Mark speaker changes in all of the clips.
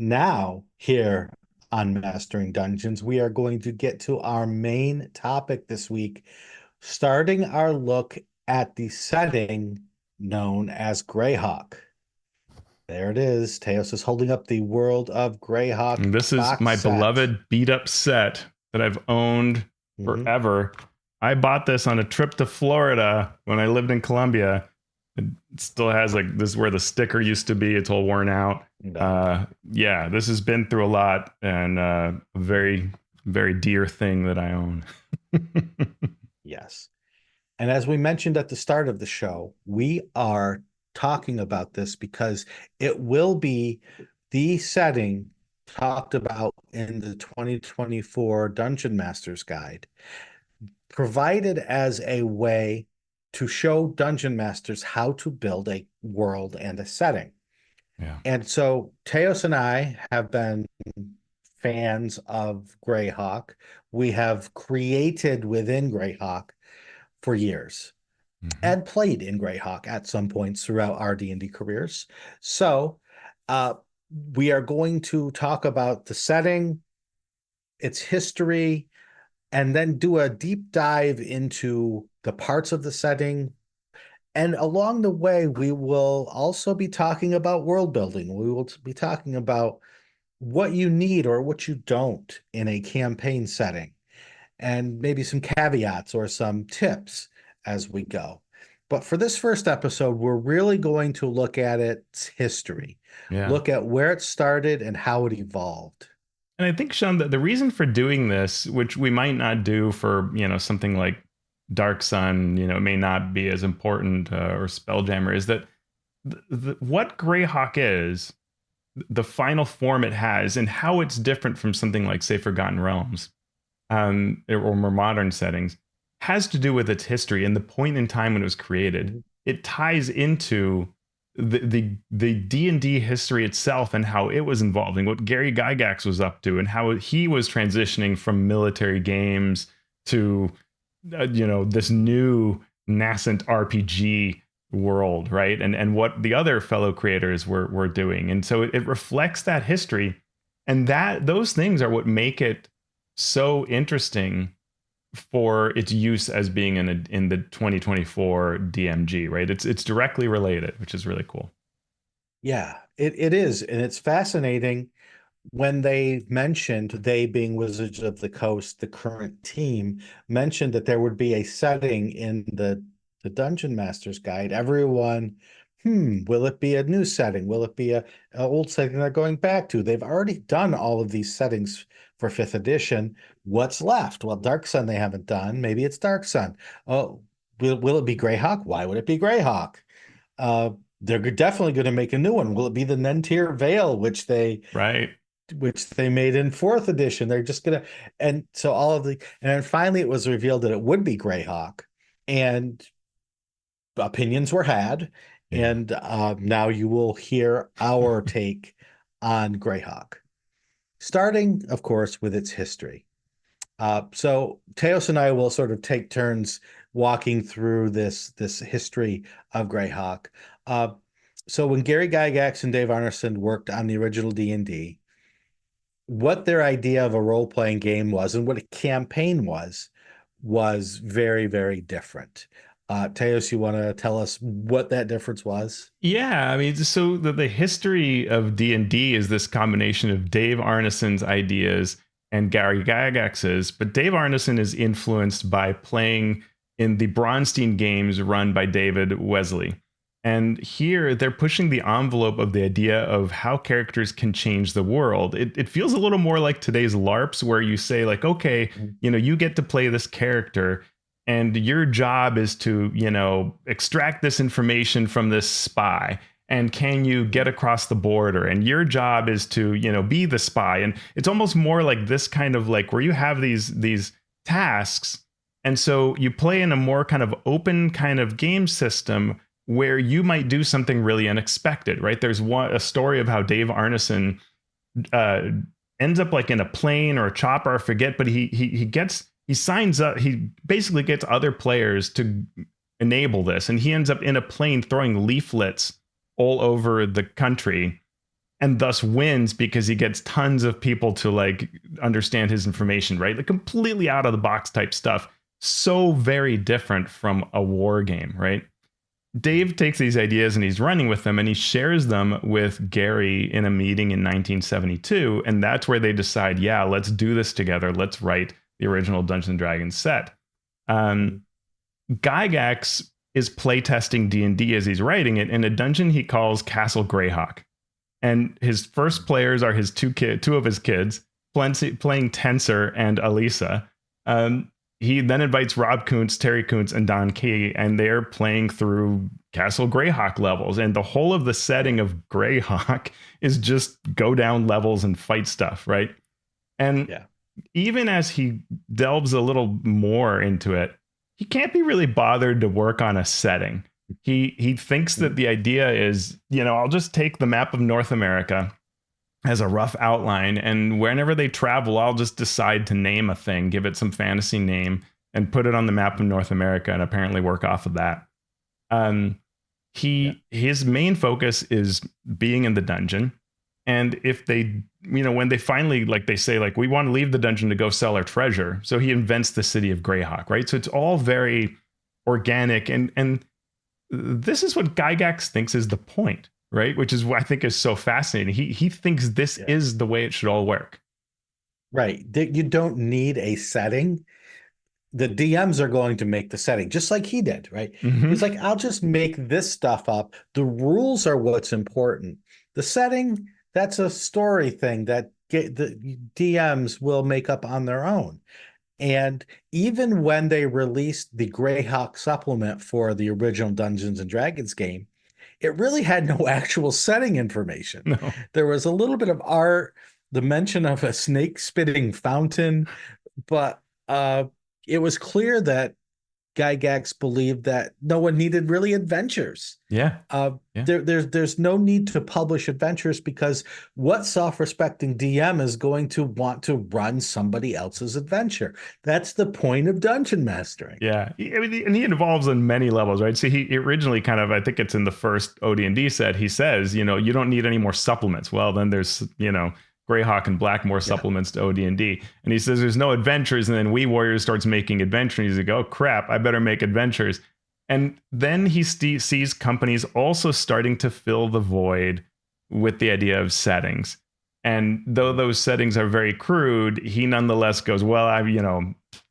Speaker 1: Now, here on Mastering Dungeons, we are going to get to our main topic this week, starting our look at the setting known as Greyhawk. There it is. Teos is holding up the World of Greyhawk
Speaker 2: And this is
Speaker 1: box
Speaker 2: my
Speaker 1: set.
Speaker 2: beloved beat up set that I've owned
Speaker 1: Mhm.
Speaker 2: forever. I bought this on a trip to Florida when I lived in Colombia. It still has like this is where the sticker used to be. It's all worn out.
Speaker 1: No.
Speaker 2: Yeah, this has been through a lot and a very, very dear thing that I own.
Speaker 1: Yes. And as we mentioned at the start of the show, we are talking about this because it will be the setting talked about in the 2024 Dungeon Master's Guide, provided as a way to show dungeon masters how to build a world and a setting.
Speaker 2: Yeah.
Speaker 1: And so Teos and I have been fans of Greyhawk. We have created within Greyhawk for years
Speaker 2: Hmm.
Speaker 1: and played in Greyhawk at some points throughout our D&D careers. So, uh, we are going to talk about the setting, its history, and then do a deep dive into the parts of the setting. And along the way, we will also be talking about world building. We will be talking about what you need or what you don't in a campaign setting, and maybe some caveats or some tips as we go. But for this first episode, we're really going to look at its history,
Speaker 2: Yeah.
Speaker 1: look at where it started and how it evolved.
Speaker 2: And I think, Sean, that the reason for doing this, which we might not do for, something like Dark Sun, it may not be as important or Spelljammer, is that what Greyhawk is, the final form it has, and how it's different from something like, say, Forgotten Realms, or more modern settings, has to do with its history and the point in time when it was created.
Speaker 1: Mhm.
Speaker 2: It ties into the D&D history itself and how it was involving what Gary Gygax was up to and how he was transitioning from military games to this new nascent RPG world, right? And what the other fellow creators were doing. And so it reflects that history, and that those things are what make it so interesting for its use as being in the 2024 DMG, right? It's directly related, which is really cool.
Speaker 1: Yeah, it is. And it's fascinating when they mentioned, they being Wizards of the Coast, the current team, mentioned that there would be a setting in the Dungeon Master's Guide. Everyone, will it be a new setting? Will it be a old setting they're going back to? They've already done all of these settings for fifth edition. What's left? Well, Dark Sun they haven't done. Maybe it's Dark Sun. Oh, will it be Greyhawk? Why would it be Greyhawk? Uh, they're definitely going to make a new one. Will it be the Nentir Vale,
Speaker 2: Right.
Speaker 1: which they made in fourth edition? They're just gonna, and so all of the, and then finally it was revealed that it would be Greyhawk, and opinions were had,
Speaker 2: Yeah.
Speaker 1: and now you will hear our take on Greyhawk, starting, of course, with its history. So Teos and I will sort of take turns walking through this history of Greyhawk. Uh, so when Gary Gygax and Dave Arneson worked on the original D&D, what their idea of a role-playing game was and what a campaign was very, very different. Teos, you want to tell us what that difference was?
Speaker 2: Yeah, I mean, so the history of D&D is this combination of Dave Arneson's ideas and Gary Gygax's, but Dave Arneson is influenced by playing in the Bronstein games run by David Wesley. And here they're pushing the envelope of the idea of how characters can change the world. It feels a little more like today's LARPs, where you say, like, okay,
Speaker 1: Mhm.
Speaker 2: you get to play this character and your job is to extract this information from this spy, and can you get across the border, and your job is to be the spy. And it's almost more like this kind of like where you have these tasks, and so you play in a more kind of open kind of game system where you might do something really unexpected, right? There's a story of how Dave Arneson uh, ends up like in a plane or a chopper, I forget, but he signs up. He basically gets other players to enable this, and he ends up in a plane throwing leaflets all over the country. and thus wins because he gets tons of people to like understand his information, right? Like completely out of the box type stuff. So very different from a war game, right? Dave takes these ideas and he's running with them and he shares them with Gary in a meeting in 1972. And that's where they decide, yeah, let's do this together. Let's write the original Dungeons and Dragons set. Um, Gygax is playtesting D&D as he's writing it in a dungeon he calls Castle Greyhawk. And his first players are his two of his kids, playing Tensor and Alisa. He then invites Rob Kuntz, Terry Kuntz, and Don Key, and they're playing through Castle Greyhawk levels. And the whole of the setting of Greyhawk is just go down levels and fight stuff, right? And even as he delves a little more into it, he can't be really bothered to work on a setting. He thinks that the idea is, I'll just take the map of North America as a rough outline, and whenever they travel, I'll just decide to name a thing, give it some fantasy name, and put it on the map of North America, and apparently work off of that. His main focus is being in the dungeon, and if they, when they finally, like they say, like, we want to leave the dungeon to go sell our treasure, so he invents the city of Greyhawk, right? So it's all very organic, and this is what Gygax thinks is the point, right? Which is what I think is so fascinating. He thinks this is the way it should all work.
Speaker 1: Right. You don't need a setting. The DMs are going to make the setting, just like he did, right?
Speaker 2: Mm-hmm.
Speaker 1: He's like, I'll just make this stuff up. The rules are what's important. The setting, that's a story thing that the DMs will make up on their own. And even when they released the Greyhawk supplement for the original Dungeons and Dragons game, it really had no actual setting information.
Speaker 2: No.
Speaker 1: There was a little bit of art, the mention of a snake spitting fountain, but it was clear that Gygax believed that no one needed really adventures. There's no need to publish adventures because what self-respecting DM is going to want to run somebody else's adventure? That's the point of dungeon mastering.
Speaker 2: Yeah, and he involves in many levels, right? So he originally kind of, I think it's in the first OD&D set, he says, you don't need any more supplements. Well, then there's, Greyhawk and Blackmore supplements to OD&D. And he says there's no adventures. And then We Warriors starts making adventures. He's like, oh, crap, I better make adventures. And then he sees companies also starting to fill the void with the idea of settings. And though those settings are very crude, he nonetheless goes, well,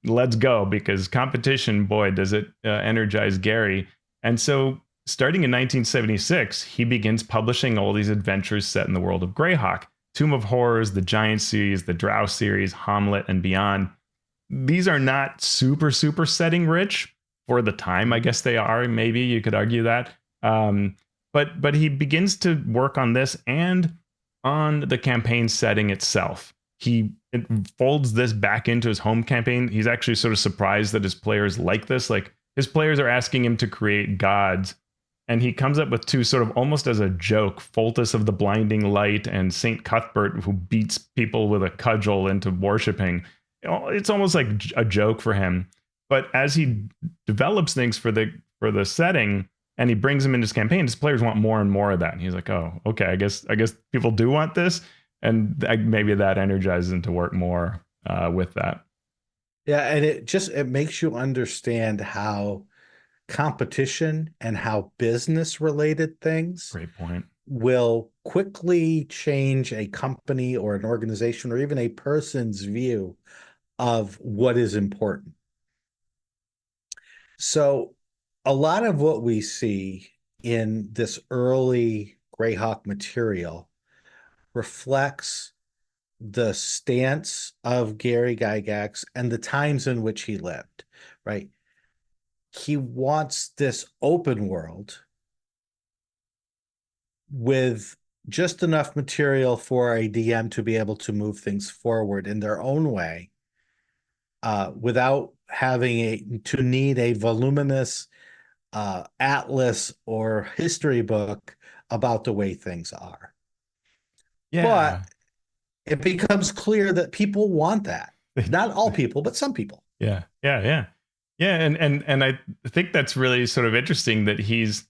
Speaker 2: let's go, because competition, boy, does it energize Gary. And so starting in 1976, he begins publishing all these adventures set in the world of Greyhawk. Tomb of Horrors, the Giant series, the Drow series, Hamlet, and beyond. These are not super setting rich for the time. I guess they are. Maybe you could argue that. But he begins to work on this and on the campaign setting itself. He folds this back into his home campaign. He's actually sort of surprised that his players like this. Like, his players are asking him to create gods. And he comes up with two sort of almost as a joke, Foltus of the Blinding Light and Saint Cuthbert, who beats people with a cudgel into worshiping. It's almost like a joke for him. But as he develops things for the setting and he brings them into his campaign, his players want more and more of that. And he's like, oh, okay, I guess people do want this. And maybe that energizes him to work more with that.
Speaker 1: Yeah, and it makes you understand how competition and how business related things
Speaker 2: Great point.
Speaker 1: will quickly change a company or an organization or even a person's view of what is important. So a lot of what we see in this early Greyhawk material reflects the stance of Gary Gygax and the times in which he lived, right? He wants this open world with just enough material for a DM to be able to move things forward in their own way, without having to need a voluminous atlas or history book about the way things are.
Speaker 2: Yeah.
Speaker 1: But it becomes clear that people want that. Not all people, but some people.
Speaker 2: Yeah. And I think that's really sort of interesting that he's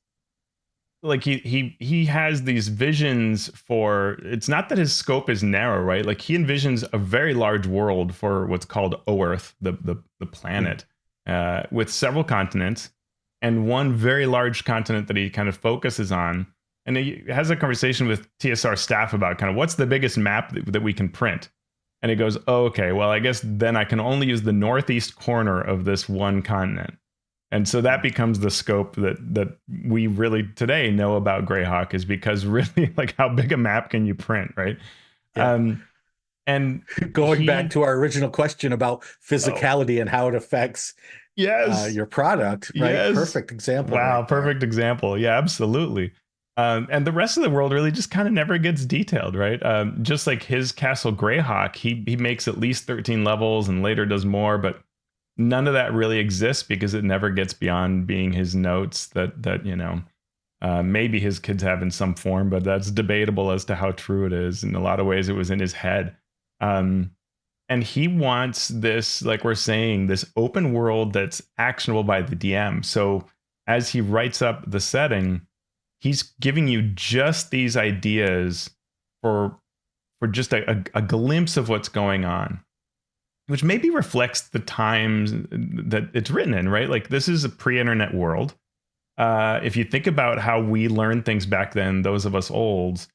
Speaker 2: like he has these visions for, it's not that his scope is narrow, right? Like he envisions a very large world for what's called Earth, the
Speaker 1: Mm.
Speaker 2: planet, with several continents, and one very large continent that he kind of focuses on. And he has a conversation with TSR staff about kind of what's the biggest map that we can print. And he goes, oh, okay, well, I guess then I can only use the northeast corner of this one continent. And so that becomes the scope that we really today know about Greyhawk, is because really, like, how big a map can you print, right?
Speaker 1: Yeah.
Speaker 2: Um, and
Speaker 1: Going back
Speaker 2: he,
Speaker 1: to our original question about
Speaker 2: oh,
Speaker 1: physicality and how it affects
Speaker 2: yes,
Speaker 1: your product, right?
Speaker 2: yes,
Speaker 1: Perfect example
Speaker 2: wow,
Speaker 1: right there.
Speaker 2: perfect example. Yeah, absolutely. And the rest of the world really just kind of never gets detailed, right? Just like his castle Greyhawk, he makes at least 13 levels and later does more, but none of that really exists because it never gets beyond being his notes that maybe his kids have in some form, but that's debatable as to how true it is. In a lot of ways, it was in his head. Um, and he wants this, like we're saying, this open world that's actionable by the DM. So as he writes up the setting, he's giving you just these ideas for just a glimpse of what's going on, which maybe reflects the times that it's written in, right? Like this is a pre-internet world. If you think about how we learned things back then, those of us olds,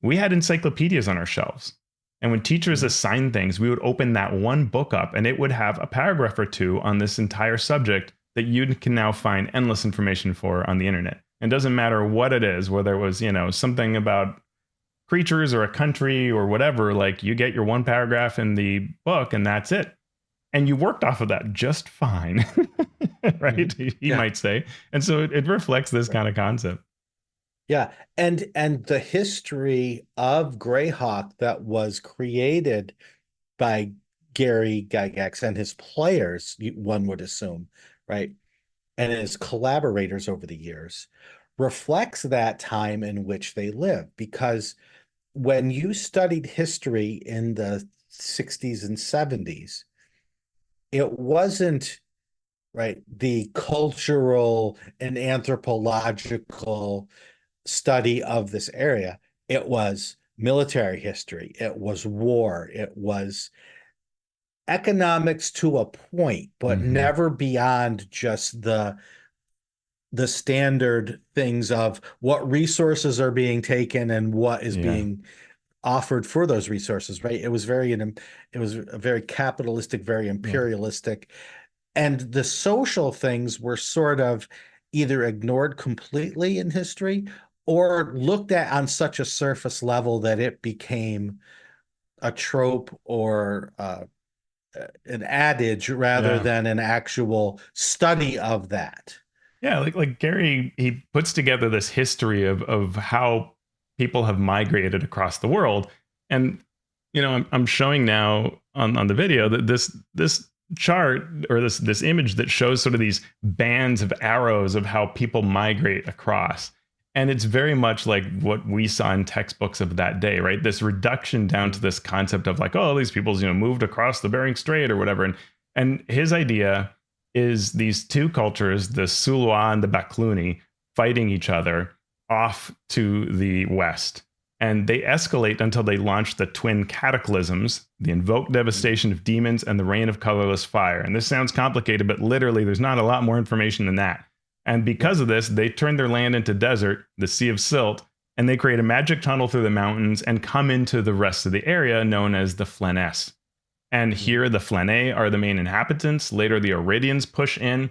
Speaker 2: we had encyclopedias on our shelves. And when teachers
Speaker 1: Mhm.
Speaker 2: assigned things, we would open that one book up and it would have a paragraph or two on this entire subject that you can now find endless information for on the internet. It doesn't matter what it is, whether it was, something about creatures or a country or whatever, like you get your one paragraph in the book and that's it. And you worked off of that just fine, right?
Speaker 1: Mhm.
Speaker 2: He
Speaker 1: Yeah.
Speaker 2: might say. And so it reflects this
Speaker 1: Right.
Speaker 2: kind of concept.
Speaker 1: Yeah. And the history of Greyhawk that was created by Gary Gygax and his players, one would assume, right? And his collaborators over the years reflects that time in which they lived. Because when you studied history in the 60s and 70s, it wasn't right the cultural and anthropological study of this area. It was military history, it was war, it was economics to a point, but
Speaker 2: Mm-hmm.
Speaker 1: never beyond just the standard things of what resources are being taken and what is
Speaker 2: Yeah.
Speaker 1: being offered for those resources, right? It was a very capitalistic, very
Speaker 2: Yeah.
Speaker 1: imperialistic, and the social things were sort of either ignored completely in history or looked at on such a surface level that it became a trope or an adage rather
Speaker 2: Yeah.
Speaker 1: than an actual study of that.
Speaker 2: Yeah. Like Gary, he puts together this history of how people have migrated across the world. And, I'm showing now on the video that this chart, or this image that shows sort of these bands of arrows of how people migrate across. And it's very much like what we saw in textbooks of that day, right? This reduction down to
Speaker 1: Mm.
Speaker 2: this concept of like, oh, these people's, moved across the Bering Strait or whatever. And his idea is these two cultures, the Sulua and the Bakluni, fighting each other off to the west. And they escalate until they launch the twin cataclysms, the invoked devastation of demons and the rain of colorless fire. And this sounds complicated, but literally there's not a lot more information than that. And
Speaker 1: Yeah.
Speaker 2: because of this, they turn their land into desert, the Sea of Silt, and they create a magic tunnel through the mountains and come into the rest of the area known as the Flaness. And
Speaker 1: Mm.
Speaker 2: here, the Flanay are the main inhabitants. Later, the Iridians push in.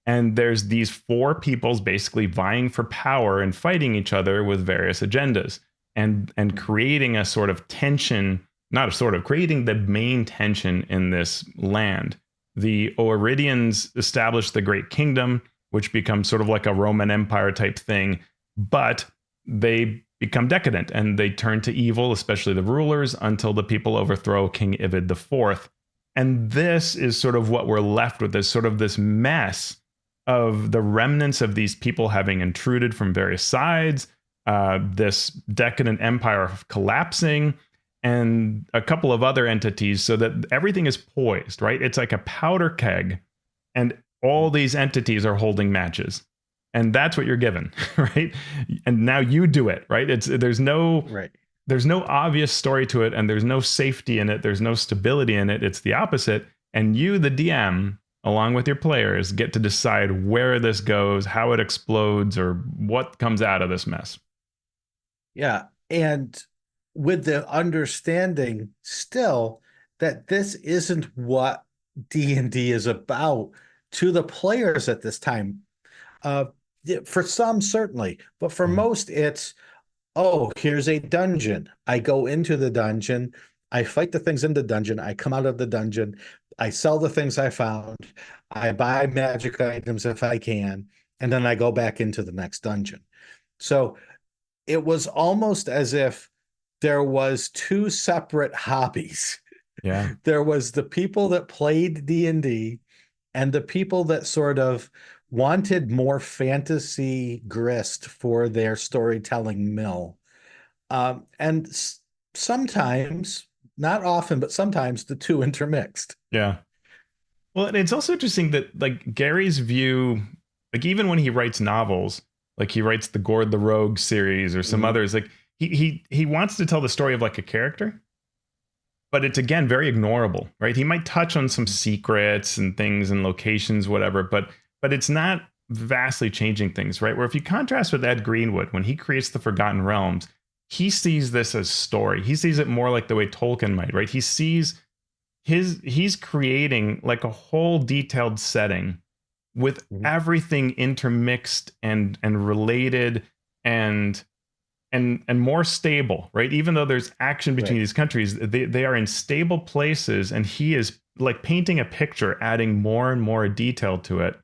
Speaker 2: And there's these four peoples basically vying for power and fighting each other with various agendas and
Speaker 1: Mm.
Speaker 2: creating a sort of tension, not a sort of, creating the main tension in this land. The Iridians establish the Great Kingdom, which becomes sort of like a Roman Empire type thing, but they become decadent and they turn to evil, especially the rulers, until the people overthrow King Ivid IV. And this is sort of what we're left with, is sort of this mess of the remnants of these people having intruded from various sides, this decadent empire collapsing, and a couple of other entities, so that everything is poised, right? It's like a powder keg, and all
Speaker 1: Mm.
Speaker 2: these entities are holding matches. and that's what you're given, right? And now you do it, right? It's
Speaker 1: Right.
Speaker 2: there's no obvious story to it, and there's no safety in it, there's no stability in it. It's the opposite, and you, the DM, along with your players, get to decide where this goes, how it explodes, or what comes out of this mess.
Speaker 1: Yeah. And with the understanding still that this isn't what D&D is about to the players at this time. Uh, for some, certainly, but for
Speaker 2: Mm.
Speaker 1: most, it's, oh, here's a dungeon. I go into the dungeon. I fight the things in the dungeon. I come out of the dungeon. I sell the things I found. I buy magic items if I can. And then I go back into the next dungeon. So it was almost as if there was two separate hobbies.
Speaker 2: Yeah.
Speaker 1: There was the people that played D&D and the people that sort of wanted more fantasy grist for their storytelling mill. And sometimes, not often, but sometimes the two intermixed.
Speaker 2: Yeah. Well, and it's also interesting that like Gary's view, like even when he writes novels, like he writes the Gord the Rogue series or some
Speaker 1: Mhm.
Speaker 2: others, like he wants to tell the story of like a character, but it's again very ignorable, right? He might touch on some secrets and things and locations, whatever, but it's not vastly changing things, right? Where if you contrast with Ed Greenwood, when he creates the Forgotten Realms, he sees this as story. He sees it more like the way Tolkien might, right? He sees he's creating like a whole detailed setting with
Speaker 1: Mhm.
Speaker 2: everything intermixed and related and and more stable, right? Even though there's action between
Speaker 1: Right.
Speaker 2: these countries, they are in stable places, and he is like painting a picture, adding more and more detail to it,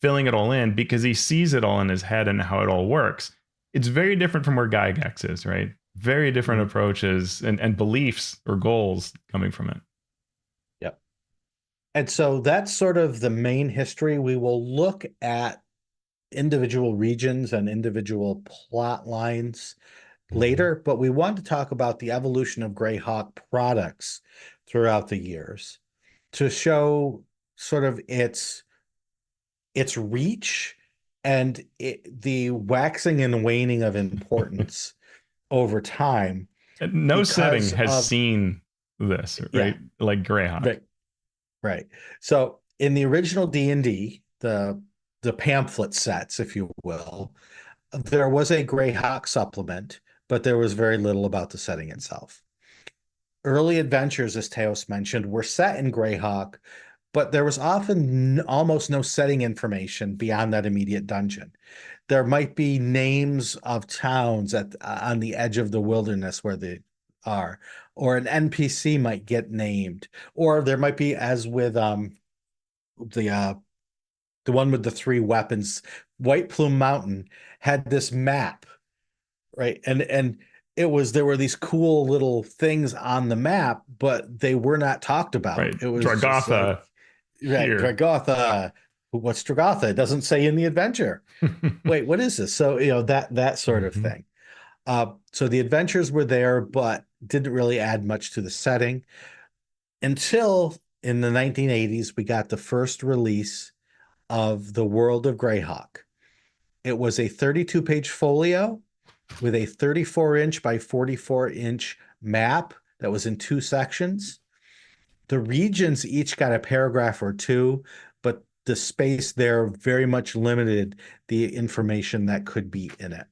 Speaker 2: filling it all in because he sees it all in his head and how it all works. It's very different from where Gygax is, right? Very different
Speaker 1: Mhm.
Speaker 2: approaches and beliefs or goals coming from it.
Speaker 1: Yep. And so that's sort of the main history. We will look at individual regions and individual plot lines
Speaker 2: Mhm.
Speaker 1: later, but we want to talk about the evolution of Greyhawk products throughout the years to show sort of its reach and the waxing and waning of importance over time
Speaker 2: No setting
Speaker 1: because
Speaker 2: has
Speaker 1: of,
Speaker 2: seen this,
Speaker 1: yeah,
Speaker 2: right? Like Greyhawk.
Speaker 1: right, right. So in the original D&D, the pamphlet sets, if you will, there was a Greyhawk supplement, but there was very little about the setting itself. Early adventures, as Teos mentioned, were set in Greyhawk, but there was often almost no setting information beyond that immediate dungeon. There might be names of towns on the edge of the wilderness where they are, or an NPC might get named, or there might be, as with the uh, the one with the three weapons, White Plume Mountain had this map, right? And it was there were these cool little things on the map, but they were not talked about.
Speaker 2: Right.
Speaker 1: It was just like,
Speaker 2: Dragatha
Speaker 1: right,
Speaker 2: here.
Speaker 1: Dragotha. What's Dragotha? It doesn't say in the adventure. Wait, what is this? So, that sort of
Speaker 2: Mhm.
Speaker 1: thing. So the adventures were there, but didn't really add much to the setting until in the 1980s, we got the first release of The World of Greyhawk. It was a 32-page folio with a 34-inch by 44-inch map that was in two sections. The regions each got a paragraph or two, but the space there very much limited the information that could be in it.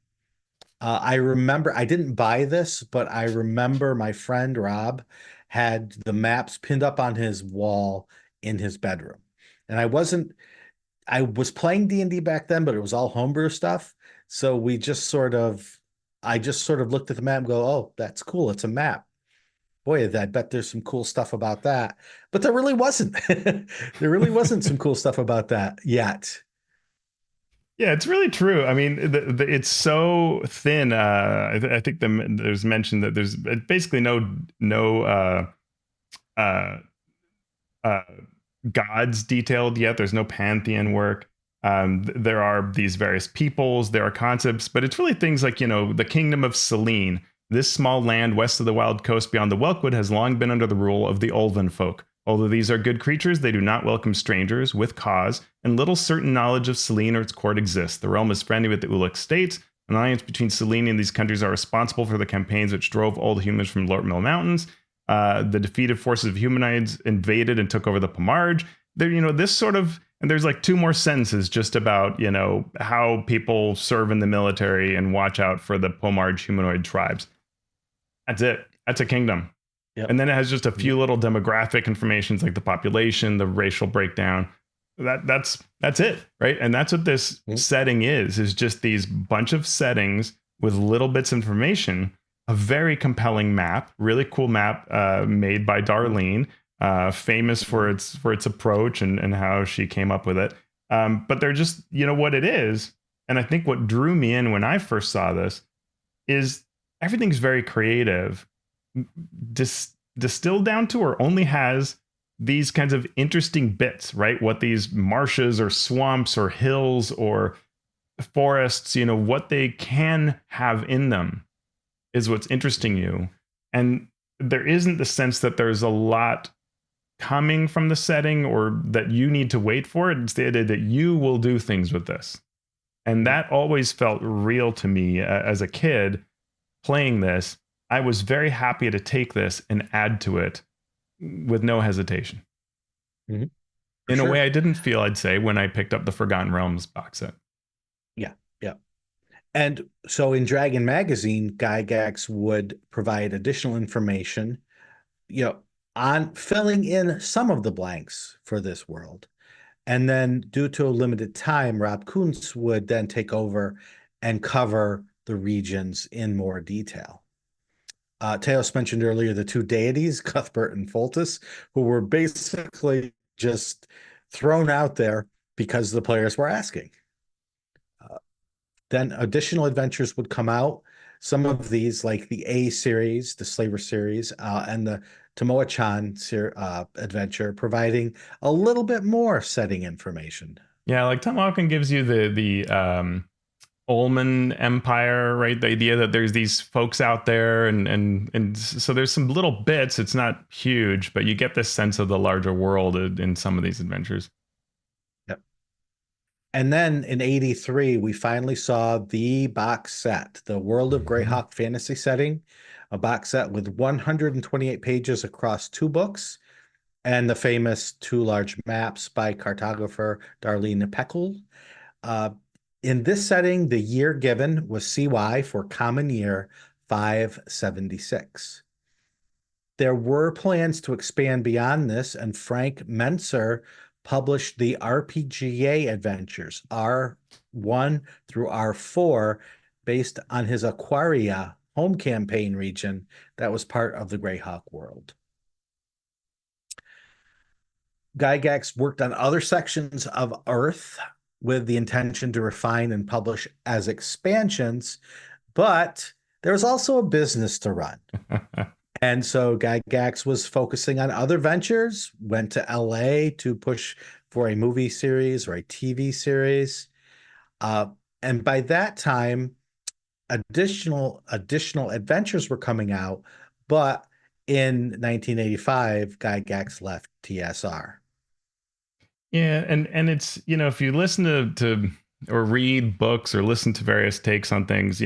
Speaker 1: I remember I didn't buy this, but I remember my friend Rob had the maps pinned up on his wall in his bedroom. And I was playing D&D back then, but it was all homebrew stuff. So I just sort of looked at the map and go, oh, that's cool. It's a map. Boy, I bet there's some cool stuff about that. But there really wasn't. There really wasn't some cool stuff about that yet.
Speaker 2: Yeah, it's really true. I mean, it's so thin. I think there's mentioned that there's basically no uh, uh, gods detailed yet. There's no pantheon work. There are these various peoples, there are concepts, but it's really things like, the kingdom of Selene. This small land west of the wild coast beyond the Welkwood has long been under the rule of the Ulven folk, Although these are good creatures, they do not welcome strangers with cause, and little certain knowledge of Selene or its court exists. The realm is friendly with the Uluk states. An alliance between Selene and these countries are responsible for the campaigns which drove all the humans from Lortmill Mountains. The defeated forces of humanoids invaded and took over the Pomarge. There, this sort of, and there's like two more sentences just about, how people serve in the military and watch out for the Pomarge humanoid tribes. That's it. That's a kingdom.
Speaker 1: Yep.
Speaker 2: And then it has just a few little demographic informations like the population, the racial breakdown. That's it, right? And that's what this setting is just these bunch of settings with little bits of information, a very compelling map, really cool map made by Darlene, famous for its approach and how she came up with it. But they're just, what it is. And I think what drew me in when I first saw this is everything's very creative, distilled down to, or only has these kinds of interesting bits, right? What these marshes or swamps or hills or forests, what they can have in them is what's interesting you. And there isn't the sense that there's a lot coming from the setting or that you need to wait for it. It's the idea that you will do things with this. And that always felt real to me as a kid playing this. I was very happy to take this and add to it with no hesitation.
Speaker 1: Mm-hmm.
Speaker 2: In a way I didn't feel, I'd say, when I picked up the Forgotten Realms box set.
Speaker 1: Yeah. And so in Dragon Magazine, Gygax would provide additional information, on filling in some of the blanks for this world. And then due to a limited time, Rob Kuntz would then take over and cover the regions in more detail. Teos mentioned earlier the two deities, Cuthbert and Foltest, who were basically just thrown out there because the players were asking. Then additional adventures would come out. Some of these, like the A series, the Slaver series, and the Tomoe-chan adventure, providing a little bit more setting information.
Speaker 2: Yeah, like Tom Hawken gives you the Ullman Empire, right? The idea that there's these folks out there, and so there's some little bits. It's not huge, but you get this sense of the larger world in some of these adventures.
Speaker 1: Yep. And then in '83, we finally saw the box set, the World of Greyhawk fantasy setting, a box set with 128 pages across 2 books, and the famous 2 large maps by cartographer Darlene Peckel. In this setting, the year given was CY for Common Year 576. There were plans to expand beyond this, and Frank Menser published the RPGA adventures R1 through R4 based on his Aquaria home campaign region that was part of the Greyhawk world. Gygax worked on other sections of Earth with the intention to refine and publish as expansions, but there was also a business to run. And so Gygax was focusing on other ventures, went to LA to push for a movie series or a TV series. And by that time, additional adventures were coming out, but in 1985, Gygax left TSR.
Speaker 2: Yeah, and it's, if you listen to or read books or listen to various takes on things,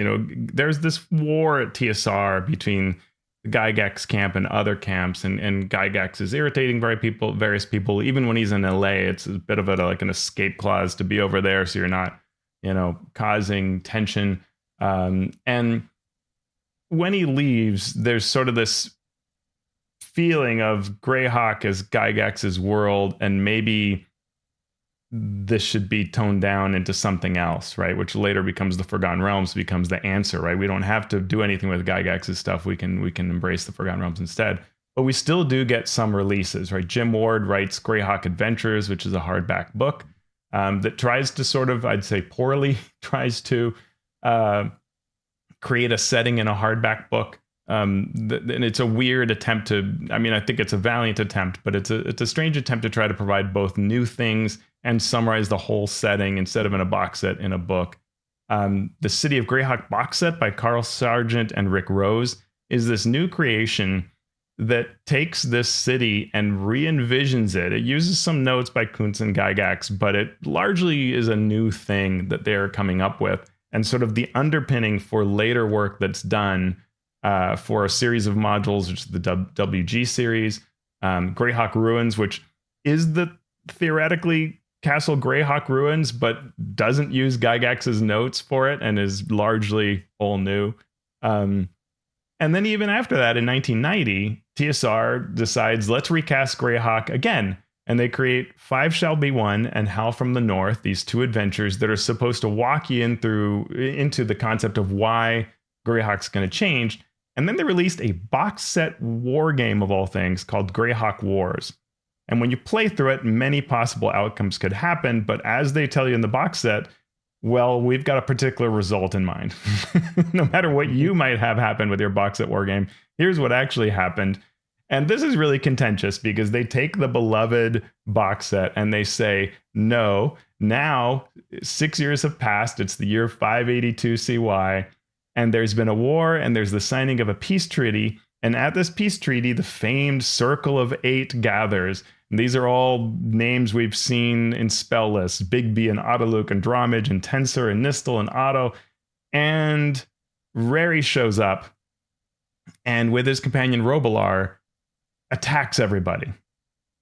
Speaker 2: there's this war at TSR between the Gygax camp and other camps, and Gygax is irritating various people. Even when he's in LA, it's a bit of an escape clause to be over there, so you're not, causing tension. And when he leaves, there's sort of this feeling of Greyhawk as Gygax's world, and maybe this should be toned down into something else, right? Which later becomes the Forgotten Realms, becomes the answer, right? We don't have to do anything with Gygax's stuff. We can embrace the Forgotten Realms instead. But we still do get some releases, right? Jim Ward writes Greyhawk Adventures, which is a hardback book that tries to sort of, I'd say poorly, tries to create a setting in a hardback book. And it's a weird attempt to, I think it's a valiant attempt, but it's a strange attempt to try to provide both new things and summarize the whole setting instead of in a box set in a book. The City of Greyhawk box set by Carl Sargent and Rick Rose is this new creation that takes this city and re-envisions it. It uses some notes by Kuntz and Gygax, but it largely is a new thing that they're coming up with, and sort of the underpinning for later work that's done for a series of modules, which is the WG series, Greyhawk Ruins, which is the theoretically Castle Greyhawk Ruins, but doesn't use Gygax's notes for it and is largely all new. And then even after that, in 1990, TSR decides, let's recast Greyhawk again. And they create Five Shall Be One and Howl from the North, these two adventures that are supposed to walk you into the concept of why Greyhawk's going to change. And then they released a box set war game of all things called Greyhawk Wars. And when you play through it, many possible outcomes could happen. But as they tell you in the box set, well, we've got a particular result in mind. No matter what you might have happen with your box set war game, here's what actually happened. And this is really contentious because they take the beloved box set and they say, no, now 6 years have passed. It's the year 582 CY. And there's been a war and there's the signing of a peace treaty. And at this peace treaty, the famed Circle of Eight gathers. And these are all names we've seen in spell lists: Bigby and Autoluke and Dromage and Tensor and Nistel and Otto. And Rary shows up and with his companion Robilar attacks everybody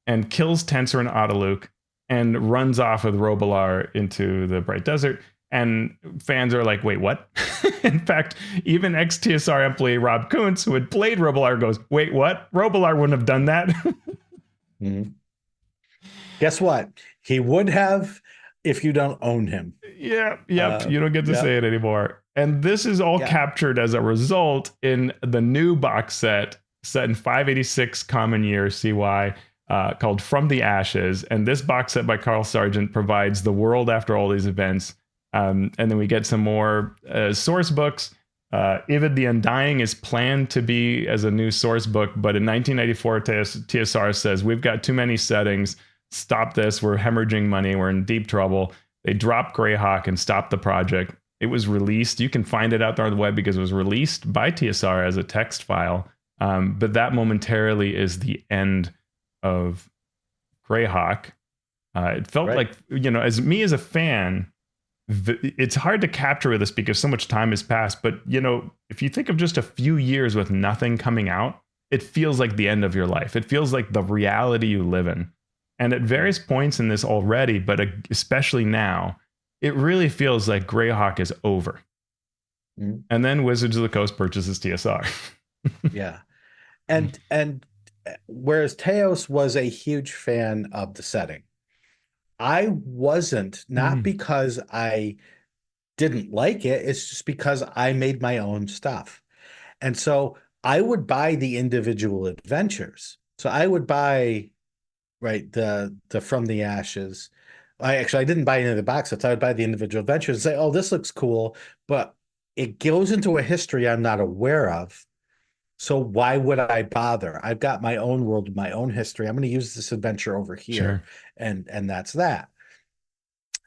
Speaker 2: and kills Tensor and Autoluke and runs off with Robilar into the Bright Desert. And fans are like, wait, what? In fact, even ex-TSR employee Rob Kuntz, who had played Robilar, goes, wait, what? Robilar wouldn't have done that.
Speaker 1: Mm-hmm. Guess what? He would have if you don't own him.
Speaker 2: Yep. You don't get to say it anymore. And this is all captured as a result in the new box set in 586 Common Year CY called From the Ashes. And this box set by Carl Sargent provides the world after all these events. And then we get some more source books. Ivid the Undying is planned to be as a new source book, but in 1994, TSR says, we've got too many settings. Stop this. We're hemorrhaging money. We're in deep trouble. They dropped Greyhawk and stopped the project. It was released. You can find it out there on the web because it was released by TSR as a text file. But that momentarily is the end of Greyhawk. It felt like, as a fan, it's hard to capture with this because so much time has passed. But, if you think of just a few years with nothing coming out, it feels like the end of your life. It feels like the reality you live in. And at various points in this already, but especially now, it really feels like Greyhawk is over. Mm-hmm. And then Wizards of the Coast purchases TSR.
Speaker 1: Yeah. And whereas Teos was a huge fan of the setting, I wasn't, not because I didn't like it. It's just because I made my own stuff. And so I would buy the individual adventures. So I would buy, the From the Ashes. I didn't buy any of the box sets. I would buy the individual adventures and say, oh, this looks cool, but it goes into a history I'm not aware of. So why would I bother? I've got my own world, my own history. I'm going to use this adventure over here. Sure. And that's that.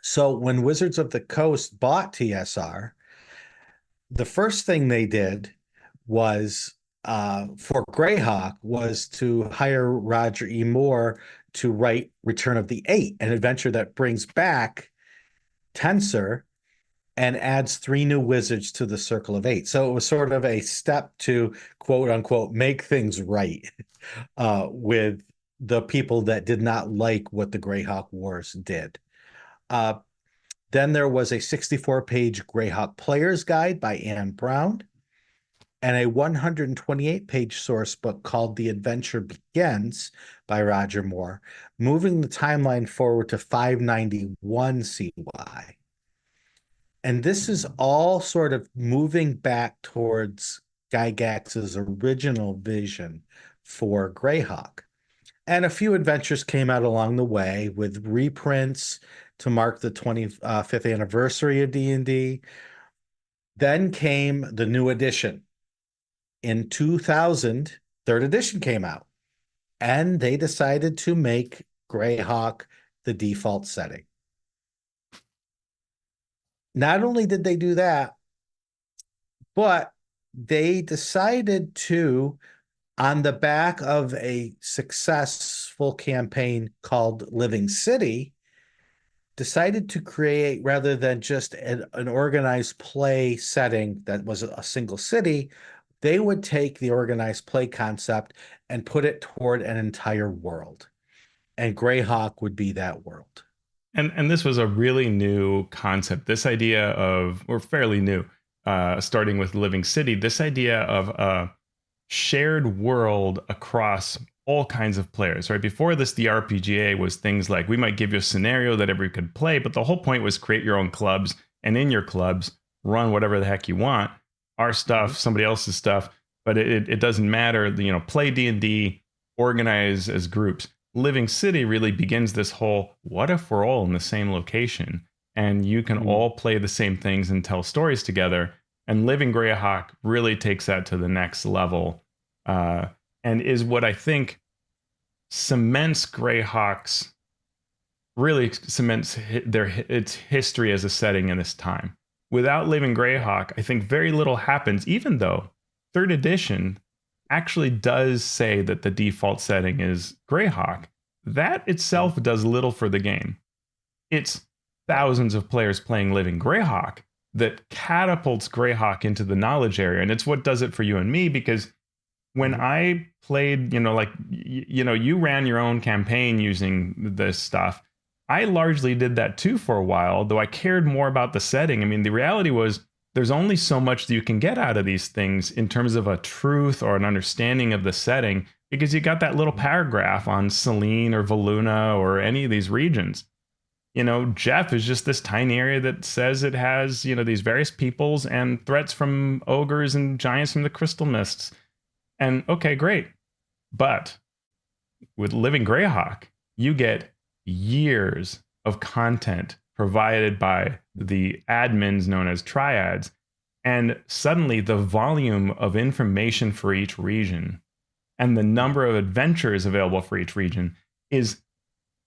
Speaker 1: So when Wizards of the Coast bought TSR, the first thing they did was for Greyhawk was to hire Roger E. Moore to write Return of the Eight, an adventure that brings back Tensor and adds 3 new wizards to the Circle of Eight. So it was sort of a step to, quote unquote, make things right with the people that did not like what the Greyhawk Wars did. Then there was a 64-page Greyhawk Player's Guide by Anne Brown and a 128-page source book called The Adventure Begins by Roger Moore, moving the timeline forward to 591 CY. And this is all sort of moving back towards Gygax's original vision for Greyhawk. And a few adventures came out along the way with reprints to mark the 25th anniversary of D&D. Then came the new edition. In 2000, third edition came out, and they decided to make Greyhawk the default setting. Not only did they do that, but they decided to On the back of a successful campaign called Living City, decided to create, rather than just an organized play setting that was a single city, they would take the organized play concept and put it toward an entire world. And Greyhawk would be that world.
Speaker 2: And this was a really new concept. This idea of, or fairly new, starting with Living City, this idea of a shared world across all kinds of players, right? Before this, the RPGA was things like we might give you a scenario that everyone could play, but the whole point was create your own clubs, and in your clubs, run whatever the heck you want. Our stuff, somebody else's stuff, but it doesn't matter. You know, play D&D, organize as groups. Living City really begins this whole, what if we're all in the same location and you can all play the same things and tell stories together? And Living Greyhawk really takes that to the next level, and is what I think cements Greyhawk's, really cements its history as a setting in this time. Without Living Greyhawk, I think very little happens, even though third edition actually does say that the default setting is Greyhawk. That itself does little for the game. It's thousands of players playing Living Greyhawk that catapults Greyhawk into the knowledge area. And it's what does it for you and me, because when I played, like, you ran your own campaign using this stuff. I largely did that too for a while, though I cared more about the setting. I mean, the reality was there's only so much that you can get out of these things in terms of a truth or an understanding of the setting, because you got that little paragraph on Selene or Voluna or any of these regions. Jeff is just this tiny area that says it has, these various peoples and threats from ogres and giants from the crystal mists. And okay, great. But with Living Greyhawk, you get years of content provided by the admins known as triads. And suddenly the volume of information for each region and the number of adventures available for each region is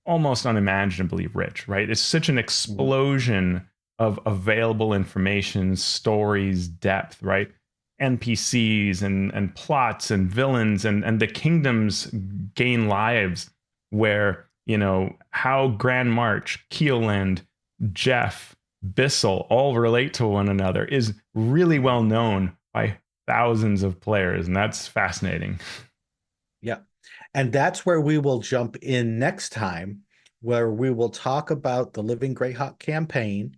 Speaker 2: almost unimaginably rich, right? It's such an explosion of available information, stories, depth, right? NPCs and plots and villains and the kingdoms gain lives where, how Grand March, Keelland, Jeff, Bissell all relate to one another is really well known by thousands of players. And that's fascinating.
Speaker 1: Yeah. And that's where we will jump in next time, where we will talk about the Living Greyhawk campaign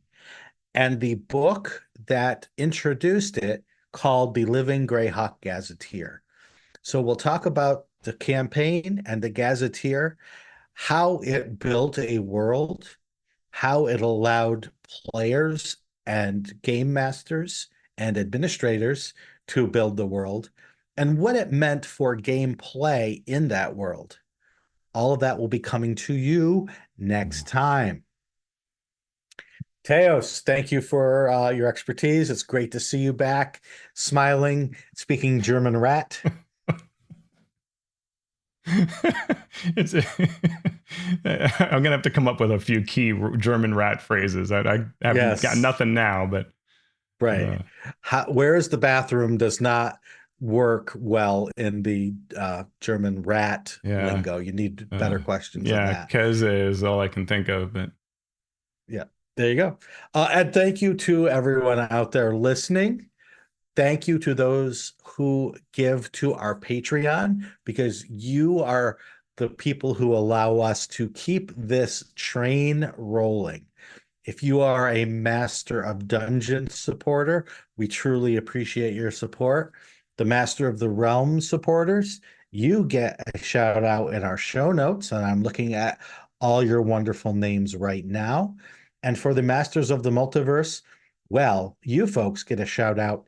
Speaker 1: and the book that introduced it, called the Living Greyhawk Gazetteer. So we'll talk about the campaign and the Gazetteer, how it built a world, how it allowed players and game masters and administrators to build the world, and what it meant for gameplay in that world. All of that will be coming to you next time. Teos, thank you for your expertise. It's great to see you back, smiling, speaking German rat.
Speaker 2: I'm gonna have to come up with a few key German rat phrases. I haven't got nothing now, but
Speaker 1: right. Where is the bathroom does not work well in the German rat lingo. You need better questions than that.
Speaker 2: Keze is all I can think of, but
Speaker 1: yeah, there you go. And thank you to everyone out there listening. Thank you to those who give to our Patreon, because you are the people who allow us to keep this train rolling. If you are a Master of Dungeon supporter, we truly appreciate your support. The Master of the Realm supporters, you get a shout out in our show notes, and I'm looking at all your wonderful names right now. And for the Masters of the Multiverse, well, you folks get a shout out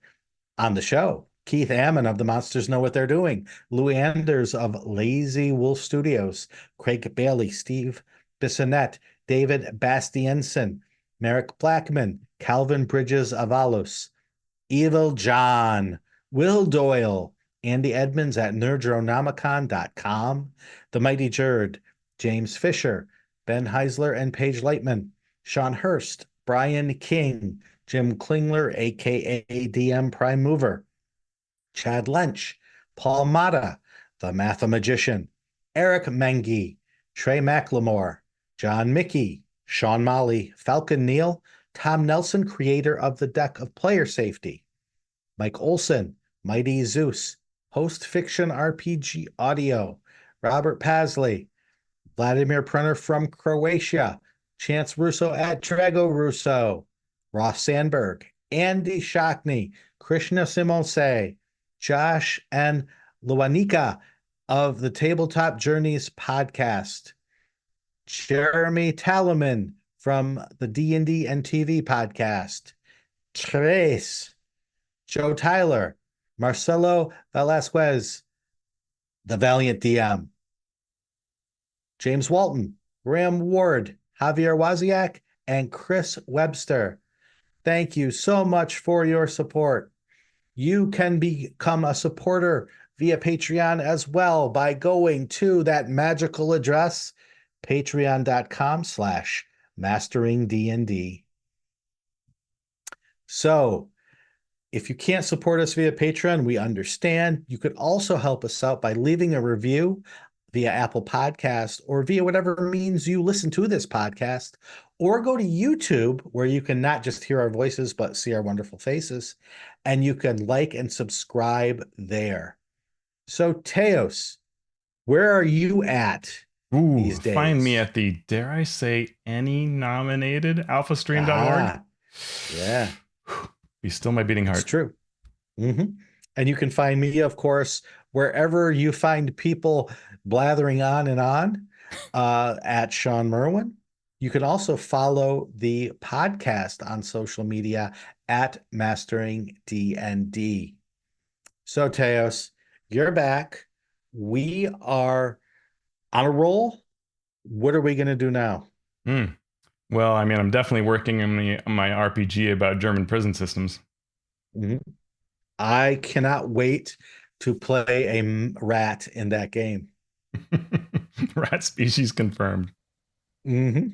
Speaker 1: on the show. Keith Ammon of The Monsters Know What They're Doing, Lou Anders of Lazy Wolf Studios, Craig Bailey, Steve Bissonette, David Bastiansen, Merrick Blackman, Calvin Bridges Avalos, Evil John, Will Doyle, Andy Edmonds at nerdronomicon.com, The Mighty Jerd, James Fisher, Ben Heisler and Paige Lightman, Sean Hurst, Brian King, Jim Klingler, a.k.a. DM Prime Mover, Chad Lynch, Paul Mata, The Mathemagician, Eric Mengi, Trey McLemore, John Mickey, Sean Molly, Falcon Neal, Tom Nelson, creator of the deck of Player Safety, Mike Olson, Mighty Zeus, Post Fiction RPG Audio, Robert Pasley, Vladimir Prenner from Croatia, Chance Russo at Drago Russo, Ross Sandberg, Andy Shockney, Krishna Simonse, Josh and Luanika of the Tabletop Journeys podcast, Jeremy Talaman from the D&D and TV podcast, Trace, Joe Tyler, Marcelo Velasquez, The Valiant DM, James Walton, Graham Ward, Javier Waziak, and Chris Webster. Thank you so much for your support. You can become a supporter via Patreon as well by going to that magical address, patreon.com/masteringdnd. So if you can't support us via Patreon, we understand. You could also help us out by leaving a review via Apple Podcast or via whatever means you listen to this podcast, or go to YouTube where you can not just hear our voices, but see our wonderful faces, and you can like and subscribe there. So Teos, where are you at these days?
Speaker 2: Find me at the, dare I say, any nominated alphastream.org.
Speaker 1: Yeah.
Speaker 2: Be still my beating heart.
Speaker 1: It's true. Mm-hmm. And you can find me, of course, wherever you find people blathering on and on, at Sean Merwin. You can also follow the podcast on social media at Mastering DND. So, Teos, you're back. We are on a roll. What are we going to do now?
Speaker 2: Well, I mean, I'm definitely working on my RPG about German prison systems.
Speaker 1: Mm-hmm. I cannot wait to play a rat in that game.
Speaker 2: Rat species confirmed.
Speaker 1: Mm-hmm.